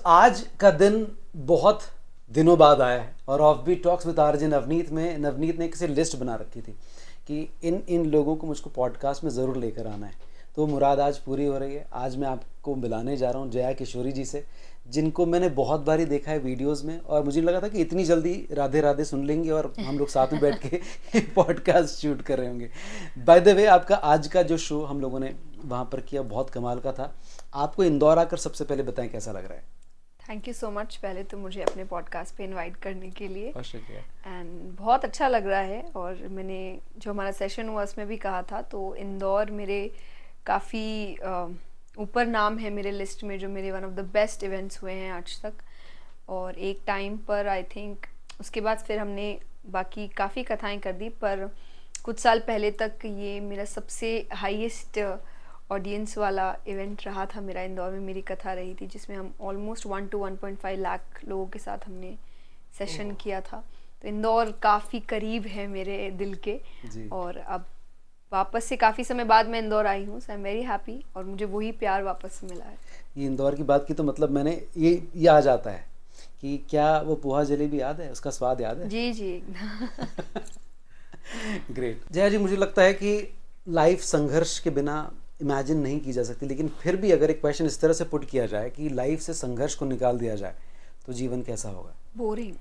आज का दिन बहुत दिनों बाद आया है और off beat talks with RJ Navneet में नवनीत ने किसी लिस्ट बना रखी थी कि इन लोगों को मुझको पॉडकास्ट में ज़रूर लेकर आना है। तो मुराद आज पूरी हो रही है। आज मैं आपको मिलाने जा रहा हूँ जया किशोरी जी से, जिनको मैंने बहुत बारी देखा है वीडियोस में और मुझे लगा था कि इतनी जल्दी राधे राधे सुन लेंगे और हम लोग साथ में बैठ के पॉडकास्ट शूट कर रहे होंगे। बाय द वे, आपका आज का जो शो हम लोगों ने वहाँ पर किया बहुत कमाल का था। आपको इंदौर आकर सबसे पहले बताएं कैसा लग रहा है? थैंक यू सो मच पहले तो मुझे अपने पॉडकास्ट पे इनवाइट करने के लिए, शुक्रिया। एंड बहुत अच्छा लग रहा है। और मैंने जो हमारा सेशन हुआ उसमें भी कहा था, तो इंदौर मेरे काफ़ी ऊपर नाम है मेरे लिस्ट में, जो मेरे one of the best events हुए हैं आज तक। और एक टाइम पर आई थिंक उसके बाद फिर हमने बाकी काफ़ी कथाएं कर दी, पर कुछ साल पहले तक ये मेरा सबसे हाईएस्ट ऑडियंस वाला इवेंट रहा था मेरा। इंदौर में मेरी कथा रही थी जिसमें हम ऑलमोस्ट 1 to 1.5 लाख लोगों के साथ हमने सेशन किया था। तो इंदौर काफ़ी करीब है मेरे दिल के जी। और अब वापस से काफ़ी समय बाद मैं इंदौर आई हूँ, सो आई एम वेरी हैप्पी और मुझे वही प्यार वापस से मिला है। ये इंदौर की बात की तो मतलब मैंने ये याद आता है कि क्या वो पोहा जलेबी याद है, उसका स्वाद याद है? जी जी ग्रेट। जया जी, मुझे लगता है कि लाइफ संघर्ष के बिना इमेजिन नहीं की जा सकती, लेकिन फिर भी अगर एक क्वेश्चन इस तरह से पुट किया जाए कि लाइफ से संघर्ष को निकाल दिया जाए तो जीवन कैसा होगा? बोरिंग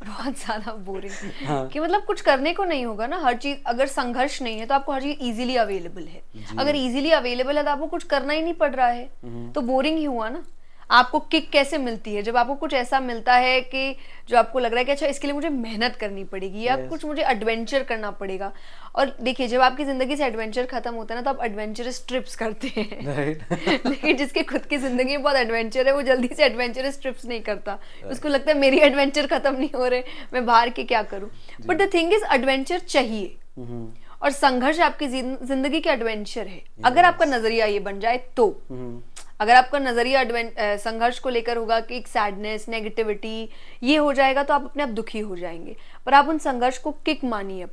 बहुत ज़्यादा बोरिंग। हाँ। कि मतलब कुछ करने को नहीं होगा ना। हर चीज़ अगर संघर्ष नहीं है तो आपको हर चीज़ इजीली अवेलेबल है। अगर इजीली अवेलेबल है तो आपको कुछ करना ही नहीं पड़ रहा है, तो बोरिंग ही हुआ ना। आपको किक कैसे मिलती है? जब आपको कुछ ऐसा मिलता है कि जो आपको लग रहा है कि अच्छा इसके लिए मुझे मेहनत करनी पड़ेगी या कुछ मुझे एडवेंचर करना पड़ेगा। और देखिए, जब आपकी ज़िंदगी से एडवेंचर खत्म होता है ना, तो आप एडवेंचरस ट्रिप्स करते हैं लेकिन जिसके खुद की ज़िंदगी में बहुत एडवेंचर है, वो जल्दी से एडवेंचरस ट्रिप्स नहीं करता। उसको लगता है मेरी एडवेंचर खत्म नहीं हो रहे, मैं बाहर के क्या करूँ। But the thing is, adventure चाहिए और संघर्ष आपकी जिंदगी का एडवेंचर है, अगर आपका नजरिया ये बन जाए तो। अगर आपका नजरिया संघर्ष को लेकर होगा कि एक सैडनेस, नेगेटिविटी ये हो जाएगा, तो आप अपने आप दुखी हो जाएंगे। पर आप उन संघर्ष को किक मानिए,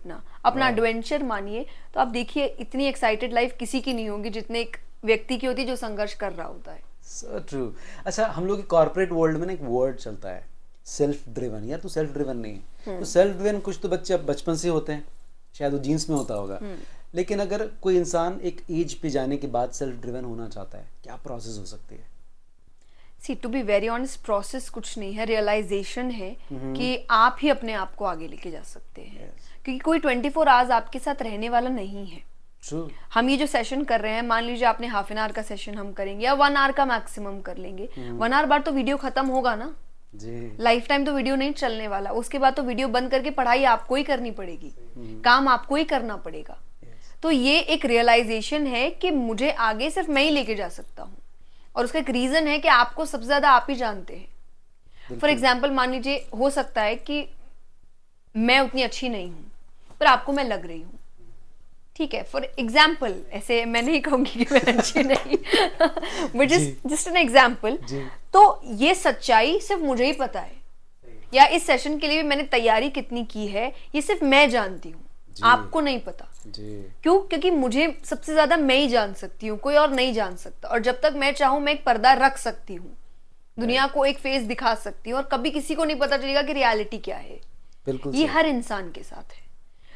अपना एडवेंचर मानिए, तो आप देखिए इतनी एक्साइटेड लाइफ किसी की नहीं होगी जितने एक व्यक्ति की होती है जो संघर्ष कर रहा होता है। So true. अच्छा, हम लोग कॉर्पोरेट वर्ल्ड में ना एक वर्ड चलता है, सेल्फ ड्रिवन। यार तू सेल्फ ड्रिवन नहीं है। तो सेल्फ ड्रिवन कुछ तो बच्चे अब बचपन से होते हैं, शायद वो जीन्स में होता होगा, लेकिन अगर कोई इंसान एक एज पे जाने के बाद सेल्फ ड्रिवन होना चाहता है, क्या प्रोसेस हो सकती है? See, to be very honest, process कुछ नहीं है, रियलाइजेशन है कि आप ही अपने आप को आगे लेके जा सकते हैं। क्योंकि कोई 24 आवर्स आपके साथ रहने वाला नहीं है। True. हम ये जो सेशन कर रहे हैं, मान लीजिए आपने हाफ एन आवर का सेशन हम करेंगे या 1 आवर का मैक्सिमम कर लेंगे। 1 आवर बाद तो वीडियो खत्म होगा ना जी। लाइफ टाइम तो वीडियो नहीं चलने वाला। उसके बाद तो वीडियो बंद करके पढ़ाई आपको ही करनी पड़ेगी, काम आपको ही करना पड़ेगा। तो ये एक रियलाइजेशन है कि मुझे आगे सिर्फ मैं ही लेके जा सकता हूँ, और उसका एक रीजन है कि आपको सबसे ज्यादा आप ही जानते हैं। फॉर एग्जाम्पल, मान लीजिए हो सकता है कि मैं उतनी अच्छी नहीं हूँ पर आपको मैं लग रही हूँ, ठीक है, फॉर एग्जाम्पल। ऐसे मैं नहीं कहूंगी कि मैं अच्छी नहीं बट जस्ट एन एग्जाम्पल। तो ये सच्चाई सिर्फ मुझे ही पता है, या इस सेशन के लिए मैंने तैयारी कितनी की है ये सिर्फ मैं जानती हूँ, आपको नहीं पता। क्यों? क्योंकि मुझे सबसे ज्यादा मैं ही जान सकती हूँ, कोई और नहीं जान सकता। और जब तक मैं चाहूँ मैं एक पर्दा रख सकती हूँ, दुनिया को एक फेस दिखा सकती हूँ, और कभी किसी को नहीं पता चलेगा कि रियलिटी क्या है। बिल्कुल ये हर इंसान के साथ है।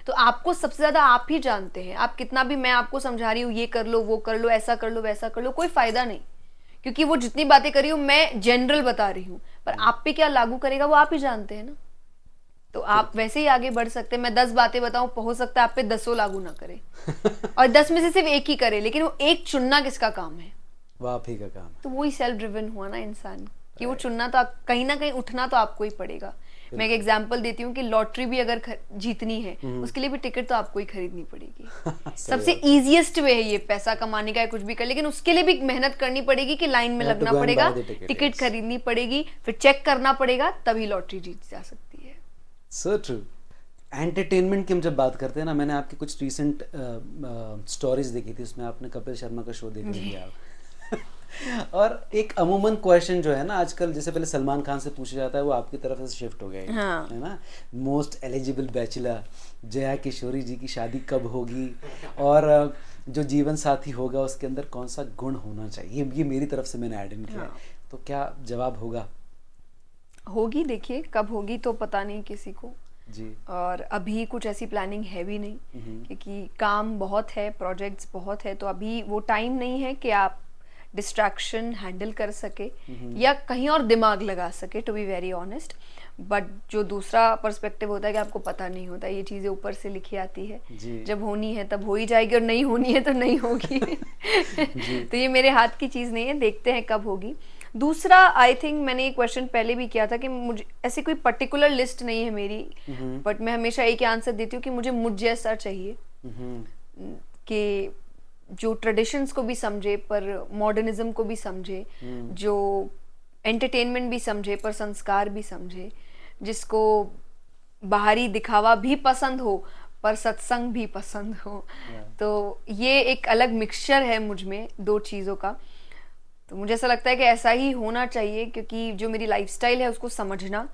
तो आपको सबसे ज्यादा आप ही जानते हैं। आप कितना भी मैं आपको समझा रही हूँ ये कर लो, वो कर लो, ऐसा कर लो, वैसा कर लो, कोई फायदा नहीं। क्योंकि वो जितनी बातें करी हूँ मैं जनरल बता रही हूँ, पर आप पे क्या लागू करेगा वो आप ही जानते हैं ना। तो आप वैसे ही आगे बढ़ सकते हैं। मैं 10 बातें बताऊं, हो सकता है आप पे 10 लागू ना करे और 10 में से सिर्फ एक ही करे, लेकिन वो एक चुनना किसका काम है? वो आप ही का काम है। तो वही सेल्फ ड्रिवन हुआ ना इंसान, कि वो चुनना तो कहीं ना कहीं उठना तो आपको ही पड़ेगा। मैं एक एग्जांपल देती हूँ कि लॉटरी भी अगर जीतनी है उसके लिए भी टिकट तो आपको ही खरीदनी पड़ेगी। सबसे इजीएस्ट वे है ये पैसा कमाने का, कुछ भी कर, लेकिन उसके लिए भी मेहनत करनी पड़ेगी कि लाइन में लगना पड़ेगा, टिकट खरीदनी पड़ेगी, फिर चेक करना पड़ेगा, तभी लॉटरी जीत जा सकती है। So true. एंटरटेनमेंट की हम जब बात करते हैं ना, मैंने आपकी कुछ रिसेंट स्टोरीज देखी थी, उसमें आपने कपिल शर्मा का शो देख लिया और एक अमूमन क्वेश्चन जो है ना आजकल, जैसे पहले सलमान खान से पूछा जाता है, वो आपकी तरफ से शिफ्ट हो गया है ना। Most eligible bachelor Jaya Kishori ji की शादी कब होगी, और जो जीवन साथी होगा उसके अंदर कौन सा गुण होना चाहिए, ये मेरी तरफ से मैंने ऐड इन किया। तो क्या जवाब होगा? होगी, देखिए कब होगी तो पता नहीं किसी को जी। और अभी कुछ ऐसी प्लानिंग है भी नहीं क्योंकि काम बहुत है, प्रोजेक्ट्स बहुत है, तो अभी वो टाइम नहीं है कि आप डिस्ट्रैक्शन हैंडल कर सके या कहीं और दिमाग लगा सके, to be very honest. But जो दूसरा पर्सपेक्टिव होता है कि आपको पता नहीं होता, ये चीज़ें ऊपर से लिखी आती है, जब होनी है तब हो ही जाएगी और नहीं होनी है तो नहीं होगी। तो ये मेरे हाथ की चीज़ नहीं है, देखते हैं कब होगी। दूसरा, आई थिंक मैंने एक क्वेश्चन पहले भी किया था कि मुझे ऐसी कोई पर्टिकुलर लिस्ट नहीं है मेरी, बट मैं हमेशा एक आंसर देती हूँ कि मुझे जैसा चाहिए कि जो ट्रेडिशंस को भी समझे पर मॉडर्निज्म को भी समझे, जो एंटरटेनमेंट भी समझे पर संस्कार भी समझे, जिसको बाहरी दिखावा भी पसंद हो पर सत्संग भी पसंद हो। तो ये एक अलग मिक्सचर है मुझ में दो चीज़ों का। तो मुझे ऐसा लगता है कि ऐसा ही होना चाहिए, क्योंकि जो मेरी लाइफस्टाइल है उसको समझना,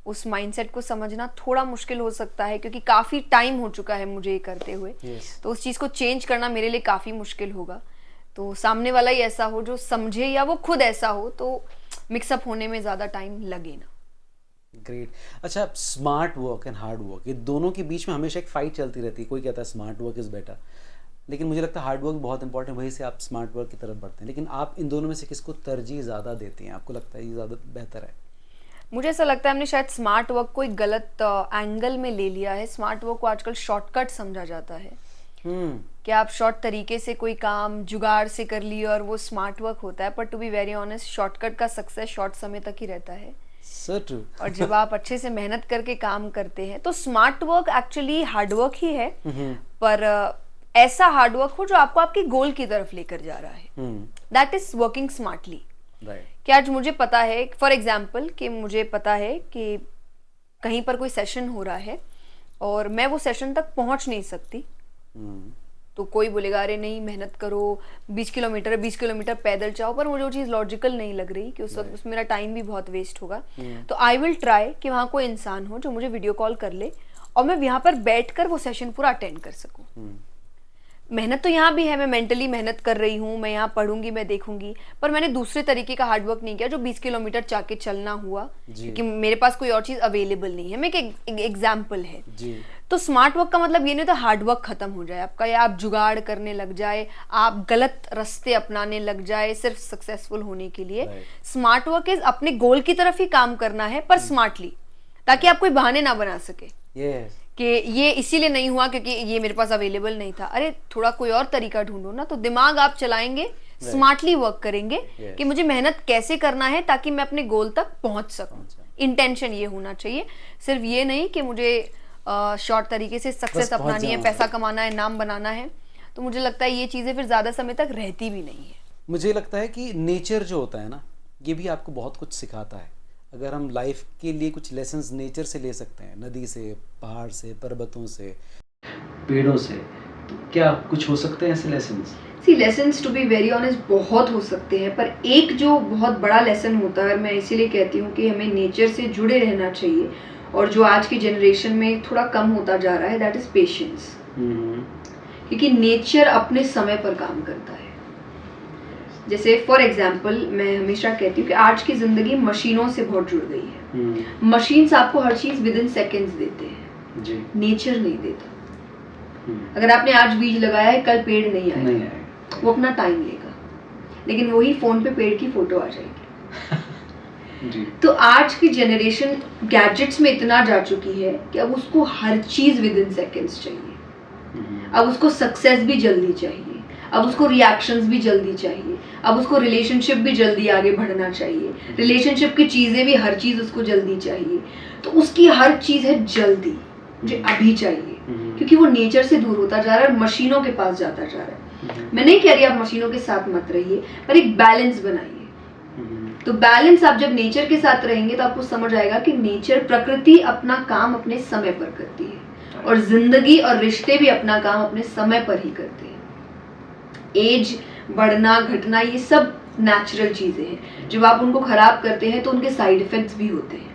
उस माइंडसेट को समझना थोड़ा मुश्किल हो सकता है, क्योंकि काफ़ी टाइम हो चुका है मुझे ये करते हुए। तो उस चीज़ को चेंज करना मेरे लिए काफ़ी मुश्किल होगा। तो सामने वाला ही ऐसा हो जो समझे या वो खुद ऐसा हो, तो मिक्सअप होने में ज़्यादा टाइम लगे ना। ग्रेट। अच्छा, smart work and hard work, ये दोनों के बीच में हमेशा एक फाइट चलती रहती है। कोई कहता है स्मार्ट वर्क इज़ बेटर, लेकिन मुझे लगता है हार्ड वर्क बहुत इंपॉर्टेंट, वहीं से आप स्मार्ट वर्क की तरफ बढ़ते हैं। लेकिन आप इन दोनों में से किसको तरजीह ज़्यादा देती हैं? आपको लगता है ये ज़्यादा बेहतर है? मुझे ऐसा लगता है हमने शायद स्मार्ट वर्क को एक गलत एंगल में ले लिया है। स्मार्ट वर्क को आजकल शॉर्टकट समझा जाता है कि आप शॉर्ट तरीके से कोई काम जुगाड़ से कर लिए और वो स्मार्ट वर्क होता है। पर to be very honest, shortcut का सक्सेस शॉर्ट समय तक ही रहता है। So true. और जब आप अच्छे से मेहनत करके काम करते हैं तो smart work actually hard work ही है, पर ऐसा हार्ड वर्क हो जो आपको आपके गोल की तरफ लेकर जा रहा है। That is working smartly. कि आज मुझे पता है, फॉर एग्जाम्पल, कि मुझे पता है कि कहीं पर कोई सेशन हो रहा है और मैं वो सेशन तक पहुंच नहीं सकती, तो कोई बोलेगा अरे नहीं मेहनत करो, 20 किलोमीटर पैदल जाओ, पर मुझे वो चीज़ लॉजिकल नहीं लग रही कि उस वक्त उसमें मेरा टाइम भी बहुत वेस्ट होगा। तो आई विल ट्राई कि वहाँ कोई इंसान हो जो मुझे वीडियो कॉल कर ले और मैं यहाँ पर बैठकर वो सेशन पूरा अटेंड कर सकूँ। मेहनत तो यहाँ भी है, मैं मेंटली मेहनत कर रही हूँ, मैं यहाँ पढ़ूंगी, मैं देखूंगी, पर मैंने दूसरे तरीके का हार्डवर्क नहीं किया जो 20 किलोमीटर जाके चलना हुआ, क्योंकि मेरे पास कोई और चीज़ अवेलेबल नहीं है। मैं एक एग्जाम्पल है। तो स्मार्ट वर्क का मतलब ये नहीं तो हार्डवर्क खत्म हो जाए आपका, या आप जुगाड़ करने लग जाए, आप गलत रास्ते अपनाने लग जाए सिर्फ सक्सेसफुल होने के लिए। स्मार्ट वर्क इज अपने गोल की तरफ ही काम करना है, पर स्मार्टली, ताकि आप कोई बहाने ना बना सके कि ये इसीलिए नहीं हुआ क्योंकि ये मेरे पास अवेलेबल नहीं था। अरे थोड़ा कोई और तरीका ढूंढो ना। तो दिमाग आप चलाएंगे, स्मार्टली वर्क करेंगे कि मुझे मेहनत कैसे करना है ताकि मैं अपने गोल तक पहुंच सकूं। इंटेंशन ये होना चाहिए, सिर्फ ये नहीं कि मुझे शॉर्ट तरीके से सक्सेस अपनानी है, पैसा कमाना है, नाम बनाना है। तो मुझे लगता है ये चीजें फिर ज्यादा समय तक रहती भी नहीं है। मुझे लगता है कि नेचर जो होता है ना, ये भी आपको बहुत कुछ सिखाता है। अगर हम लाइफ के लिए कुछ लेसन्स नेचर से ले सकते हैं, नदी से, पहाड़ से, पर्वतों से, पेड़ों से, तो क्या कुछ हो सकते हैं ऐसे lessons? See lessons to be very honest बहुत हो सकते हैं, पर एक जो बहुत बड़ा लेसन होता है, मैं इसीलिए कहती हूँ कि हमें नेचर से जुड़े रहना चाहिए, और जो आज की जनरेशन में थोड़ा कम होता जा रहा है, दैट इज पेशेंस। क्योंकि नेचर अपने समय पर काम करता है। जैसे फॉर एग्जाम्पल मैं हमेशा कहती हूँ कि आज की जिंदगी मशीनों से बहुत जुड़ गई है। मशीन्स आपको हर चीज विद इन सेकेंड्स देते हैं, नेचर नहीं देता। अगर आपने आज बीज लगाया है, कल पेड़ नहीं आएगा, वो अपना टाइम लेगा, लेकिन वही फोन पे पेड़ की फोटो आ जाएगी। तो आज की जनरेशन गैजेट्स में इतना जा चुकी है कि अब उसको हर चीज विद इन सेकेंड्स चाहिए। अब उसको सक्सेस भी जल्दी चाहिए, अब उसको रिएक्शंस भी जल्दी चाहिए, अब उसको रिलेशनशिप भी जल्दी आगे बढ़ना चाहिए, रिलेशनशिप की चीज़ें भी, हर चीज़ उसको जल्दी चाहिए। तो उसकी हर चीज़ है जल्दी, मुझे अभी चाहिए, क्योंकि वो नेचर से दूर होता जा रहा है, मशीनों के पास जाता जा रहा है। मैं नहीं कह रही आप मशीनों के साथ मत रहिए, पर एक बैलेंस बनाइए। तो बैलेंस आप जब नेचर के साथ रहेंगे तो आपको समझ आएगा कि नेचर, प्रकृति अपना काम अपने समय पर करती है, और जिंदगी और रिश्ते भी अपना काम अपने समय पर ही करते हैं। एज बढ़ना, घटना, ये सब नेचुरल चीजें हैं। जब आप उनको खराब करते हैं तो उनके साइड इफेक्ट्स भी होते हैं।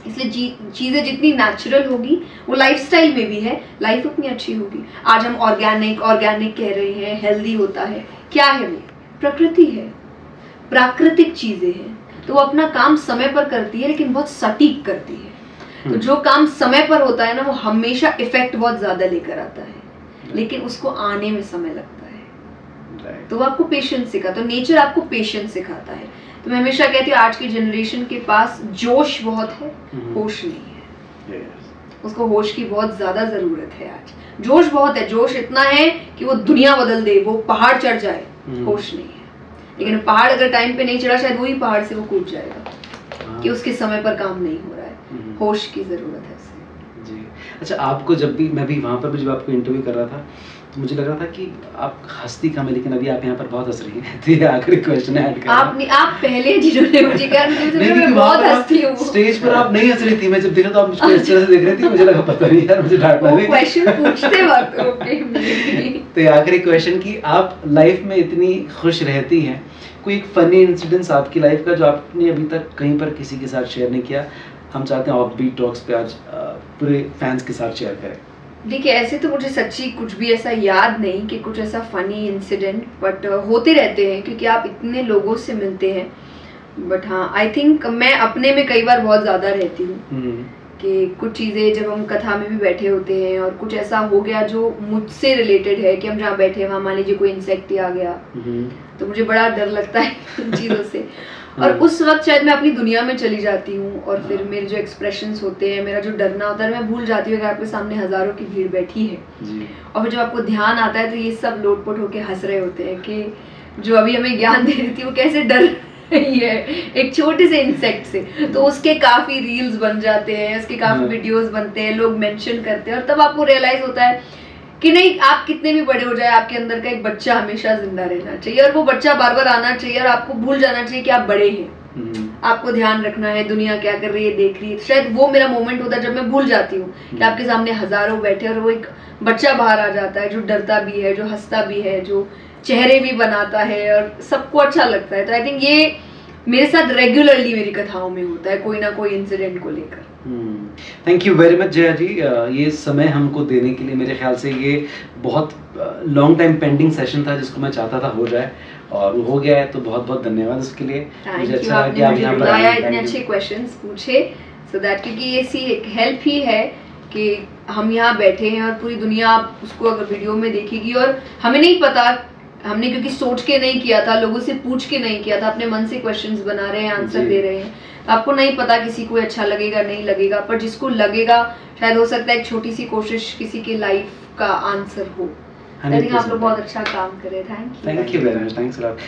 इसलिए चीजें जितनी नेचुरल होगी, वो लाइफस्टाइल में भी है, लाइफ उतनी अच्छी होगी। आज हम ऑर्गेनिक कह रहे हैं, हेल्दी होता है, क्या है वो? प्रकृति है। प्राकृतिक चीजें हैं तो वो अपना काम समय पर करती है, लेकिन बहुत सटीक करती है। तो जो काम समय पर होता है ना, वो हमेशा इफेक्ट बहुत ज्यादा लेकर आता है, लेकिन उसको आने में समय लगता है। तो वो आपको पेशेंस सिखाता है, तो नेचर आपको पेशेंस सिखाता है। तो मैं हमेशा कहती हूँ आज की जनरेशन के पास जोश बहुत है, होश नहीं है। उसको होश की बहुत ज्यादा जरूरत है। आज जोश बहुत है, जोश इतना है कि वो दुनिया बदल दे, वो पहाड़ चढ़ जाए, होश नहीं है। लेकिन पहाड़ अगर टाइम पे नहीं चढ़ा, शायद वही पहाड़ से वो कूद जाएगा कि उसके समय पर काम नहीं हो रहा है। होश की जरूरत है उसे। जी। अच्छा, आपको जब भी, मैं भी वहाँ पर भी जब आपको इंटरव्यू कर रहा था तो मुझे लग रहा था कि आप हंसती कम है, लेकिन अभी आप यहाँ पर बहुत हंस रही हैं। तो ये आखिरी क्वेश्चन है ऐड कर आप पहले जिन्होंने मुझे कहा मैं बहुत हंसती हूँ। स्टेज पर आप नहीं हंस रही थी, मैं जब देखा तो आप मुझको इस तरह से देख रही थी, मुझे लगा पता नहीं यार, मुझे डांट लगी। क्वेश्चन पूछते वक्त ओके। तो ये आखिरी क्वेश्चन कि आप लाइफ में इतनी खुश रहती हैं, कोई एक फनी इंसिडेंस आपकी लाइफ का जो आपने अभी तक कहीं पर किसी के साथ शेयर नहीं किया, हम चाहते हैं ऑफबीट टॉक्स पे आज पूरे फैंस के साथ शेयर करें। देखिए, ऐसे तो मुझे सच्ची कुछ भी ऐसा याद नहीं कि कुछ ऐसा फनी इंसिडेंट, बट होते रहते हैं क्योंकि आप इतने लोगों से मिलते हैं। बट हाँ, आई थिंक मैं अपने में कई बार बहुत ज़्यादा रहती हूँ कि कुछ चीज़ें जब हम कथा में भी बैठे होते हैं और कुछ ऐसा हो गया जो मुझसे रिलेटेड है कि हम जहाँ बैठे हैं वहाँ मान लीजिए कोई इंसेक्ट ही आ गया, तो मुझे बड़ा डर लगता है इन चीज़ों से। और उस वक्त शायद मैं अपनी दुनिया में चली जाती हूँ और फिर मेरे जो एक्सप्रेशंस होते हैं, मेरा जो डरना होता है, मैं भूल जाती हूँ कि आपके सामने हजारों की भीड़ बैठी है। और फिर जब आपको ध्यान आता है तो ये सब लोटपोट होके हंस रहे होते हैं कि जो अभी हमें ज्ञान दे रही थी वो कैसे डर रही है एक छोटे से इंसेक्ट से। तो उसके काफी रील्स बन जाते हैं, उसके काफी वीडियोस बनते हैं, लोग मेंशन करते हैं, और तब आपको रियलाइज होता है कि नहीं, आप कितने भी बड़े हो जाए, आपके अंदर का एक बच्चा हमेशा जिंदा रहना चाहिए और वो बच्चा बार बार आना चाहिए और आपको भूल जाना चाहिए कि आप बड़े हैं। आपको ध्यान रखना है दुनिया क्या कर रही है, देख रही है। शायद वो मेरा मोमेंट होता है जब मैं भूल जाती हूँ कि आपके सामने हजारों बैठे और वो एक बच्चा बाहर आ जाता है जो डरता भी है, जो हंसता भी है, जो चेहरे भी बनाता है और सबको अच्छा लगता है। तो आई थिंक ये मेरे साथ रेगुलरली मेरी कथाओं में होता है, कोई ना कोई इंसिडेंट को लेकर। Thank you very much Jaya ji, ये समय हमको देने के लिए। मेरे ख्याल से ये बहुत लॉन्ग टाइम पेंडिंग सेशन था जिसको मैं चाहता था हो जाए, और वो हो गया है, तो बहुत बहुत धन्यवाद उसके लिए। मुझे अच्छा लगा कि आप यहाँ पर आए, इतने अच्छे क्वेश्चंस पूछे, सो दैट क्योंकि ये सी एक हेल्प ही है कि हम यहाँ बैठे हैं और पूरी दुनिया उसको अगर वीडियो में देखेगी, और हमें नहीं पता, हमने क्योंकि सोच के नहीं किया था, लोगों से पूछ के नहीं किया था, अपने मन से क्वेश्चंस बना रहे हैं, आंसर दे रहे हैं। तो आपको नहीं पता किसी को अच्छा लगेगा नहीं लगेगा, पर जिसको लगेगा शायद हो सकता है एक छोटी सी कोशिश किसी के लाइफ का आंसर हो। आई थिंक आप लोग बहुत अच्छा काम कर रहे हैं। Thank you very much, thanks a lot.